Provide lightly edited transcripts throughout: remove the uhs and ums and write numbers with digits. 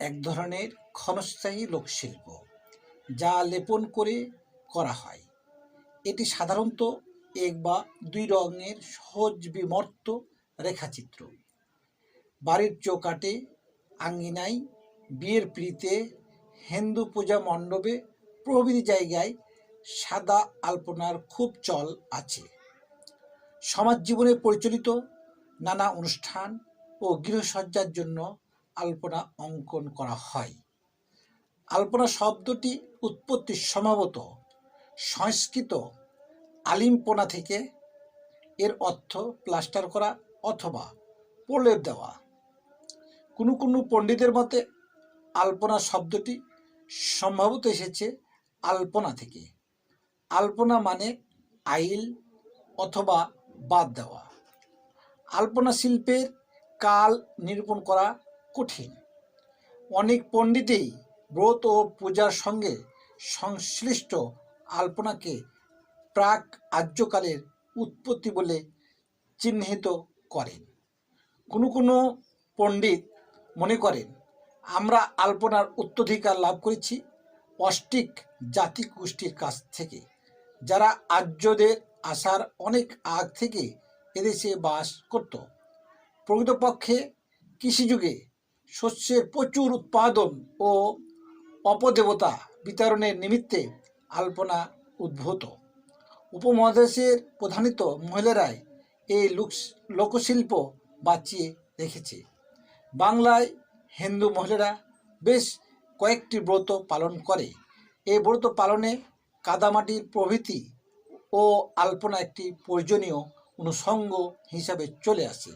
এক ধরনের ক্ষণস্থায়ী লোকশিল্প যা লেপন করে করা হয়। এটি সাধারণত এক বা দুই রঙের সহজ বিমূর্ত রেখাচিত্র। বাড়ির চৌকাঠে, আঙ্গিনায়, বিয়ের পিঁড়িতে, হিন্দু পূজা মণ্ডপে প্রভৃতি জায়গায় সাদা আলপনার খুব চল আছে। সমাজ জীবনে পরিচালিত নানা অনুষ্ঠান ও গৃহসজ্জার জন্য আলপনা অঙ্কন করা হয়। আলপনা শব্দটি উৎপত্তি সম্ভবত সংস্কৃত আলিম্পনা থেকে। এর অর্থ প্লাস্টার করা অথবা প্রলেপ দেওয়া। কোনো কোনো পণ্ডিতের মতে আলপনা শব্দটি সম্ভবত এসেছে আলপনা থেকে। আলপনা মানে আইল অথবা বাদ দেওয়া। আলপনা শিল্পের কাল নিরূপণ করা কঠিন। অনেক পণ্ডিতেই ব্রত ও পূজার সঙ্গে সংশ্লিষ্ট আলপনাকে প্রাক আর্যকালের উৎপত্তি বলে চিহ্নিত করেন। কোনো কোনো পণ্ডিত মনে করেন আমরা আলপনার উত্তরাধিকার লাভ করেছি অস্টিক জাতি গোষ্ঠীর কাছ থেকে, যারা আর্যদের আসার অনেক আগ থেকে এদেশে বাস করত। প্রকৃতপক্ষে কৃষিযুগে শস্যের প্রচুর উৎপাদন ও অপদেবতা বিতরণের নিমিত্তে আলপনা উদ্ভূত। উপমহাদেশের প্রধানিত মহিলারাই এই লোকশিল্প বাঁচিয়ে রেখেছে। বাংলায় হিন্দু মহিলারা বেশ কয়েকটি ব্রত পালন করে। এই ব্রত পালনে কাদামাটির প্রভৃতি ও আলপনা একটি প্রয়োজনীয় অনুষঙ্গ হিসাবে চলে আসে।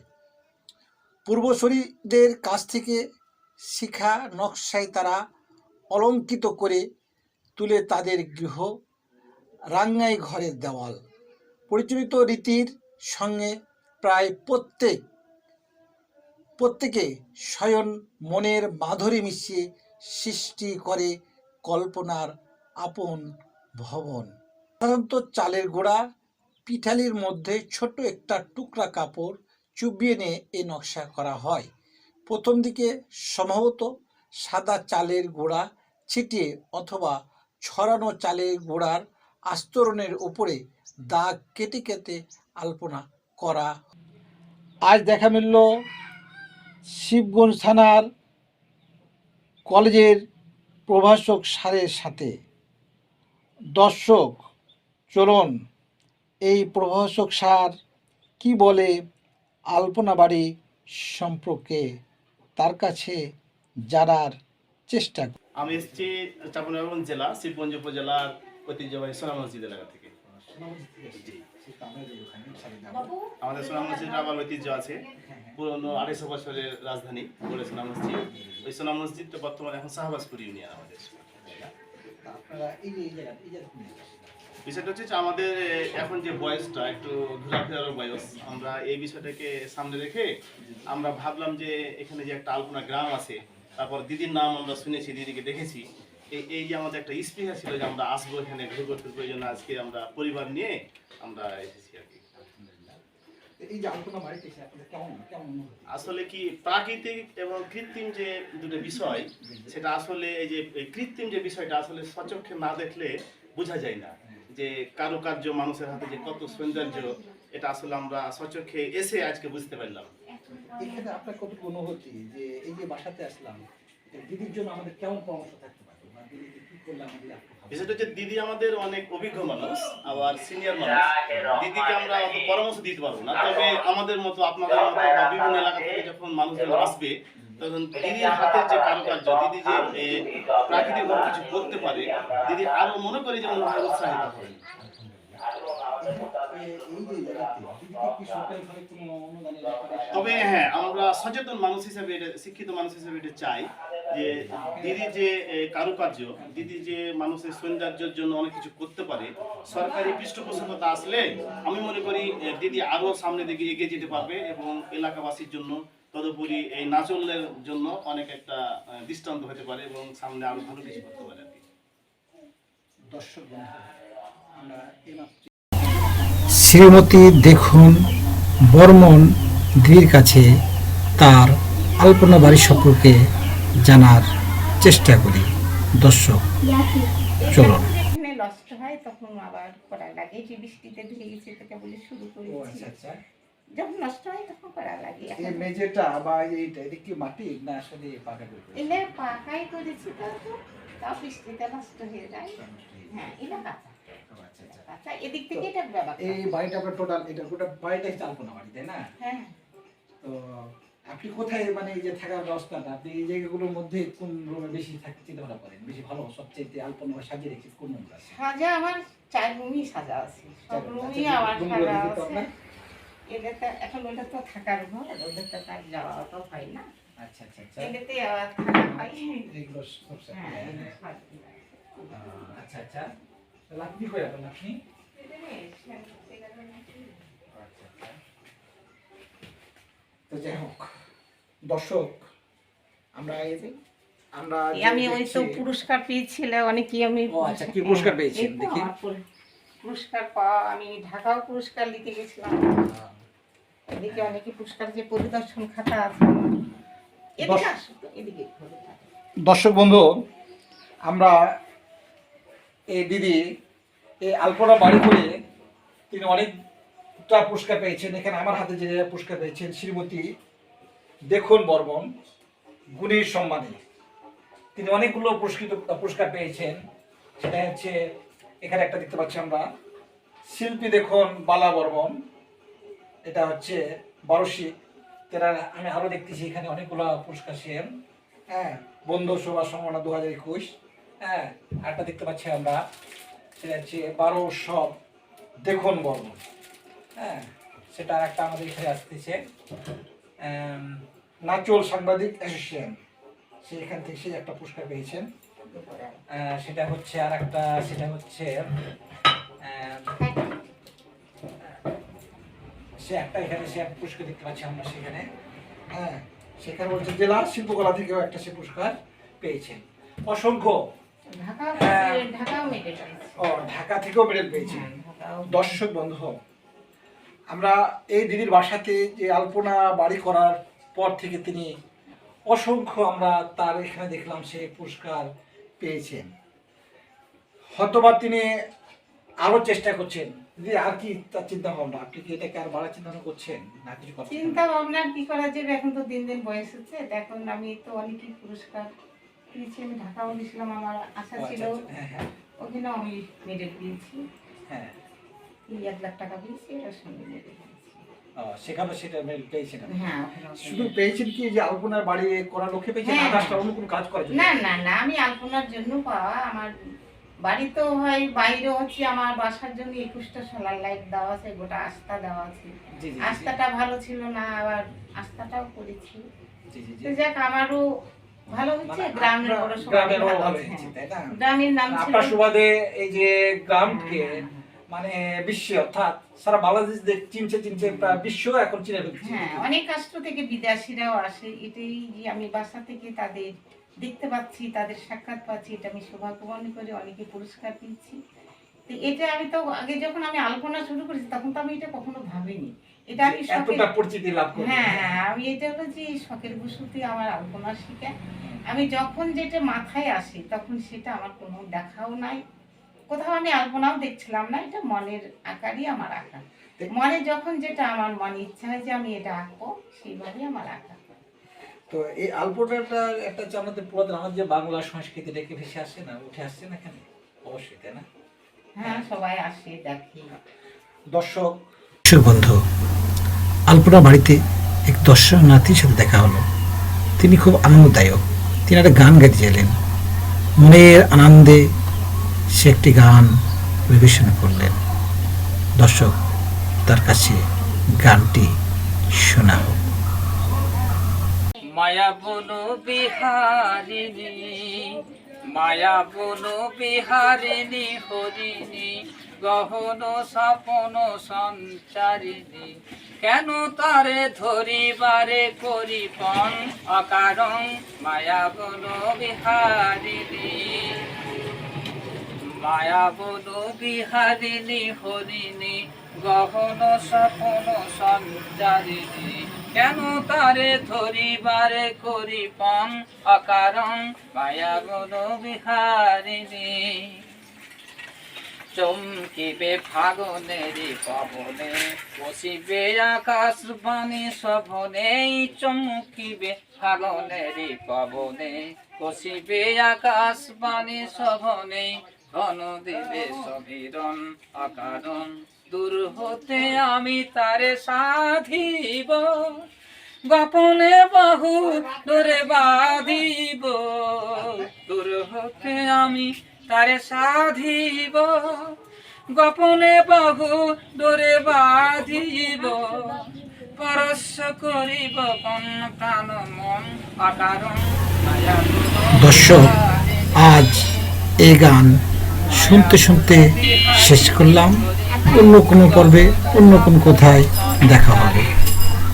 পূর্বসূরীদের কাছ থেকে শিখা নকশায় তারা অলঙ্কৃত করে তুলে তাদের গৃহ, রাঙ্গাই ঘরের দেওয়াল। পরিচালিত রীতির সঙ্গে প্রায় প্রত্যেকে স্বয়ং মনের মাধুরী মিশিয়ে সৃষ্টি করে কল্পনার আপন ভবন। সাধারণত চালের গোড়া, পিঠালির মধ্যে ছোট একটা টুকরা কাপড় চুবিয়ে নিয়ে এই নকশা করা হয়। প্রথম দিকে সম্ভবত সাদা চালের গোড়া ছিটিয়ে অথবা ছড়ানো চালের গোড়ার আস্তরণের উপরে দাগ কেটে কেটে আলপনা করা। আজ দেখা মিলল শিবগঞ্জ থানার কলেজের প্রভাষক স্যারের সাথে। দর্শক, চলুন এই প্রভাষক স্যার কি বলে আলপনা বাড়ি সম্পর্কে তার কাছে জানার চেষ্টা। আমি এসেছি চাঁপাইনবাবগঞ্জ জেলা শিবগঞ্জ উপজেলার ঐতিহ্যবাহী সোনা মসজিদ এলাকা থেকে। আমাদের সোনা মসজিদের আবার ঐতিহ্য আছে, পুরনো 250 বছরের রাজধানী বলে সোনা মসজিদ। ওই সোনা মসজিদটা বর্তমানে এখন শাহবাজপুর ইউনিয়ন আমাদের। বিষয়টা হচ্ছে আমাদের এখন যে বয়সটা একটু ঘোরাফেরার বয়স, আমরা এই বিষয়টাকে সামনে রেখে আমরা ভাবলাম যে এখানে যে একটা আলপনা গ্রাম আছে, তারপর দিদির নাম আমরা শুনেছি, দিদিকে দেখেছি, এই যে আমাদের একটা স্পৃহা ছিল যে আমরা আসবো এখানে ঘুরবো ফিরবো, এই জন্য আজকে আমরা পরিবার নিয়ে আমরা এসেছি আর কি। আসলে কি প্রাকৃতিক এবং কৃত্রিম যে দুটো বিষয়, সেটা আসলে এই যে কৃত্রিম যে বিষয়টা আসলে সচক্ষে না দেখলে বোঝা যায় না যে কারুকার্য মানুষের হাতে যে কত সৌন্দর্য, এটা আসলে আমরা সচক্ষে এসে আজকে বুঝতে পারলাম। এখানে আপনার কত অনুভূতি যে এই যে বাসাতে আসলাম, দিদির জন্য আমাদের কেমন পরামর্শ থাকতে পারে, দিদিকে কি করলে আমাদের? বিষয়টা হচ্ছে দিদি আমাদের অনেক অভিজ্ঞ মানুষ, আবার সিনিয়র মানুষ। দিদিকে আমরা অত পরামর্শ দিতে পারবো না, তবে আমাদের মতো আপনাদের মতো বা বিভিন্ন এলাকা থেকে যখন মানুষজন আসবে, তখন দিদির হাতের যে কারুকার্য, দিদি যে প্রাকৃতিক কিছু করতে পারে, দিদি আরো মনে করি যে মনে হয় উৎসাহিত হবেন। তবে হ্যাঁ, আমরা সচেতন মানুষ হিসেবে, শিক্ষিত মানুষ হিসেবে এটা চাই যে দিদি যে কারুকার্য, দিদি যে মানুষের সৌন্দর্যের জন্য অনেক কিছু করতে পারে, সরকারি পৃষ্ঠপোষকতা আসলে আমি মনে করি দিদি আরো সামনে দিকে এগিয়ে যেতে পারবে এবং এলাকাবাসীর জন্য, তদুপরি এই নাচলের জন্য অনেক একটা দৃষ্টান্ত হতে পারে এবং সামনে আরো ভালো কিছু করতে পারে আর কি। দর্শক শ্রীমতী দেখুন বর্মন দিদির কাছে তার আলপনা বাড়ি সম্পর্কে জানার চেষ্টা করি। দর্শক চলুন। যেখানে নষ্ট হয় তখন আবার করা লাগে, যে বৃষ্টিতে ধুয়ে গেছে তাকে বলে শুরু করেছি, আচ্ছা, যখন নষ্ট হয় তখন করা লাগে। এই মেঝেটা বা এইটা এটা কি মাটি না আসলে পাকা করে? এলে পাকাই করেছি, তাও বৃষ্টিতে নষ্ট হয়ে যায়। হ্যাঁ, এটা কাঁচা। আচ্ছা, এদিক থেকে এটা ব্যবহার এই বাড়িটা আপনার টোটাল এটা গোটা বাড়িটাই চালপোনা বাড়ি, তাই না? হ্যাঁ। তো আপনি কোথায় মানে এই যে থাকার ব্যবস্থাটা আপনি এই জায়গাগুলোর মধ্যে কোন রুমে বেশি থাকতে চিন্তা ভাবনা করেন? বেশি ভালো সবচেয়ে আলপনা সাজিয়ে রেখেছি কোন রুমটা আছে? সাজা আমার 4 রুমই সাজা আছে, সব রুমই আমার সাজা আছে। এটাতে এখন ওটা তো থাকার ঘর, ওদের তো তার যাওয়া তো হয় না। আচ্ছা আচ্ছা আচ্ছা, এটাতে আবার থাকা হয়। এইগুলো সব হ্যাঁ, আচ্ছা আচ্ছা। তাহলে আপনি কই আছেন আপনি? তো যাই হোক দর্শক, আমরা আমি ওই তো পুরস্কার পেয়েছিলাম অনেকেই। আমি আচ্ছা, কি পুরস্কার পেয়েছেন দেখি? পুরস্কার পাওয়া, আমি ঢাকাও পুরস্কার নিতে গেছিলাম। এদিকে অনেকে পুরস্কার যে পরিদর্শন খাতা আছে আমার। এদিকে আসো তো, এদিকে। দর্শক বন্ধু, আমরা এই দিদি এই আলপনা বাড়ি করে তিনি অনেকটা পুরস্কার পেয়েছেন। এখানে আমার হাতে যে পুরস্কার পেয়েছেন শ্রীমতী দেখুন বর্মন গুণীর সম্মানে, তিনি অনেকগুলো পুরস্কার পেয়েছেন। সেটা হচ্ছে এখানে একটা দেখতে পাচ্ছি আমরা, শিল্পী দেখুন বালা বর্মন, এটা হচ্ছে বারোশি তেরা। আমি আরো দেখতেছি এখানে অনেকগুলো পুরস্কার সেন। হ্যাঁ, বন্ধু সভা সম্মাননা 2021। হ্যাঁ, আরেকটা দেখতে পাচ্ছি আমরা, সেটা হচ্ছে 12 উৎসব দেখুন বর্মন। হ্যাঁ, সেটা একটা আমাদের এখানে আসতেছে নাচল সাংবাদিক অ্যাসোসিয়েশন, সেখান থেকে সে একটা পুরস্কার পেয়েছেন। সেটা হচ্ছে আর একটা, সেটা হচ্ছে সে একটা এখানে সে পুরস্কার দেখতে পাচ্ছি আমরা সেখানে। হ্যাঁ, সেখানে বলছে জেলা শিল্পকলা থেকেও একটা সে পুরস্কার পেয়েছেন। অসংখ্য ঢাকা থেকেও মেডেল পেয়েছেন। দর্শক বন্ধু, আমরা এই দিদির বাসাতে যে আলপনা বাড়ি করার পর থেকে তিনি অসংখ্য আমরা তার এখানে দেখলাম সে পুরস্কার পেয়েছেন। হয়তোবা তিনি আরো চেষ্টা করছেন। দিদি আর কি তার চিন্তা ভাবনা, আপনি কি এটাকে আর বাড়ার চিন্তা ভাবনা করছেন না কিছু করছেন? চিন্তা ভাবনা কি করা যাবে, এখন তো দিন দিন বয়স হচ্ছে। এখন আমি তো অনেকই পুরস্কার পেয়েছি। আমি ঢাকাও গেছিলাম, আমার আশা ছিল, ওখানেও আমি মেডেল পেয়েছি। হ্যাঁ, 1 লাখ টাকা পেয়েছি, এটার সঙ্গে মেডেল পেয়েছি। সেখানে সেটা পেয়েছেন? হ্যাঁ, শুধু পেয়েছেন কি যে আলপনার বাড়ি করার লক্ষ্যে পেয়েছেন, হ্যাঁ, আদার্স অন্য কোনো কাজ করার জন্য? না না না, আমি আলপনার জন্য পাওয়া। আমার বাড়িতেও হয়, বাইরেও হচ্ছে। আমার বাসার জন্য 21টা সোলার লাইট দেওয়া আছে, গোটা আস্থা দেওয়া আছে। আস্থাটা ভালো ছিল না, আবার আস্থাটাও করেছি। তো যাক, আমারও ভালো হচ্ছে, গ্রামের বড় গ্রামের ভালো হচ্ছে, তাই না? গ্রামের নাম ছিল আপনার সুবাদে এই যে গ্রামকে মানে বিশ্ব অর্থাৎ সারা বাংলাদেশ চিনছে প্রায় বিশ্ব এখন চিনে ফেলছে। হ্যাঁ, অনেক রাষ্ট্র থেকে বিদেশিরাও আসে। এটাই যে আমি বাসা থেকে তাদের দেখতে পাচ্ছি, তাদের সাক্ষাৎ পাচ্ছি, এটা আমি সৌভাগ্য মনে করি। অনেকে পুরস্কার পেয়েছি। তো এটা আমি তো আগে যখন আমি আলপনা শুরু করেছি তখন তো আমি এটা কখনো ভাবিনি। এটা আমি এতটা পরিচিতি লাভ করি। হ্যাঁ, আমি এটা হলো যে শখের বশতই আমার আলপনা শিখা। আমি যখন যেটা মাথায় আসে তখন সেটা আমার কোনো দেখাও নাই, কোথাও আমি আলপনাও দেখছিলাম না। এটা মনের আকারই আমার আঁকা। মনে যখন যেটা আমার মনে ইচ্ছা হয় যে আমি এটা আঁকবো, সেইভাবেই আমার আঁকা। তো এই আলপনাটা একটা হচ্ছে আমাদের পুরাতন, আমাদের যে বাংলা সংস্কৃতি রেখে ভেসে আসছে না, উঠে আসছে না এখানে, অবশ্যই, তাই না? হ্যাঁ, সবাই আসে দেখে। দর্শক বন্ধু, আলপনা বাড়িতে এক দর্শনার্থীর সাথে দেখা হলো। তিনি খুব আনন্দদায়ক, তিনি একটা গান গাইতে চাইলেন। মনের আনন্দে সে একটি গান পরিবেশন করলেন। দর্শক, তার কাছে গানটি শোনা হোক। মায়া বনো বিহারিণী, মায়া বনো বিহারিণী হরিণী, গহন স্বপন সঞ্চারিণী, কেন তারে ধরিবারে করিপন অকারণ, মায়া বনো বিহারিণী, মায়া বনো বিহারিণী হরিণী, গহন স্বপন সঞ্চারিণী, কেন তারে ধরিবারে করি পণ অকারণ মায়া বন বিহারিণী চমকিবে ফাগুনেরি পবনে বসিবে আকাশ বাণী শোভনে চমকিবে ফাগুনেরি পবনে বসিবে আকাশ বাণী শোভনে ঘন দিবে সমীরণ অকারণ দূর হতে আমি তারে সাধিব গোপনে বহু দূরে বাঁধিব দূর হতে আমি তারে সাধিব গোপনে বহু দূরে বাঁধিব পরশ করিব কোন প্রাণ মন অকারণ মায়া দর্শক, আজ এই গান শুনতে শুনতে শেষ করলাম। অন্য কোনো পর্বে অন্য কোনো কোথায় দেখা হবে।